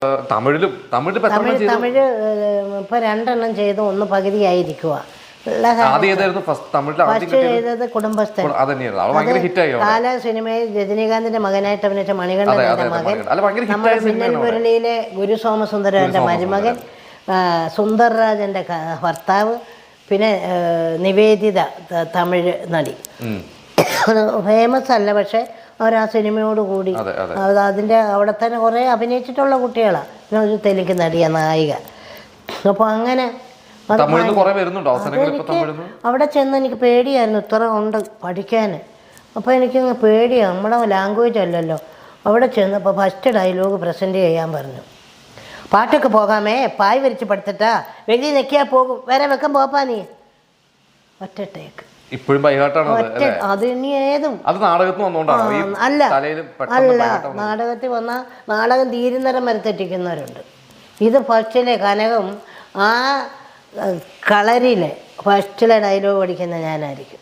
തമിഴിലും തമിഴ് ഇപ്പൊ 2 എണ്ണം ചെയ്തു, 1 പകുതിയായിരിക്കുക. ഫസ്റ്റ് ചെയ്തത് കുടുംബസ്ഥൻ. കാല സിനിമയിൽ രജനീകാന്തിന്റെ മകനായിട്ട് അഭിനയിച്ച മണികണ്ഠന്റെ മകൻ, നമ്മുടെ മിന്നൽ മുരളിയിലെ ഗുരു സോമസുന്ദരന്റെ മരുമകൻ, സുന്ദർരാജന്റെ ഭർത്താവ്, പിന്നെ നിവേദിത തമിഴ് നടി. ഫേമസ് അല്ല, പക്ഷെ അവർ ആ സിനിമയോട് കൂടി അതിൻ്റെ അവിടെ തന്നെ കുറേ അഭിനയിച്ചിട്ടുള്ള കുട്ടികളാണ്. പിന്നെ ഒരു തെലുങ്ക് നടിയ നായിക. അപ്പോൾ അങ്ങനെ എനിക്ക് അവിടെ ചെന്ന് എനിക്ക് പേടിയായിരുന്നു, ഇത്ര ഉണ്ട് പഠിക്കാൻ. അപ്പോൾ എനിക്കങ്ങ് പേടിയാണ്, നമ്മുടെ ലാംഗ്വേജ് അല്ലല്ലോ. അവിടെ ചെന്നപ്പോൾ ഫസ്റ്റ് ഡയലോഗ് പ്രസൻറ്റ് ചെയ്യാൻ പറഞ്ഞു. പാട്ടൊക്കെ പോകാമേ, പായ് വരിച്ച് പഠിത്തിട്ടാ വെളി നെക്കിയാൽ പോകും, വരെ വെക്കം പോപ്പാ നീ. ഒറ്റ ടേക്ക് ഇപ്പോഴും അത് ഇനി ഏതും അല്ല നാടകത്തിൽ വന്നാൽ നാടകം തീരുന്നരം വരെ തെറ്റിക്കുന്നവരുണ്ട്. ഇത് ഫസ്റ്റിലെ കനകം ആ കളരിയിലെ ഫസ്റ്റിലെ ഡയലോഗ് പഠിക്കുന്ന ഞാനായിരിക്കും.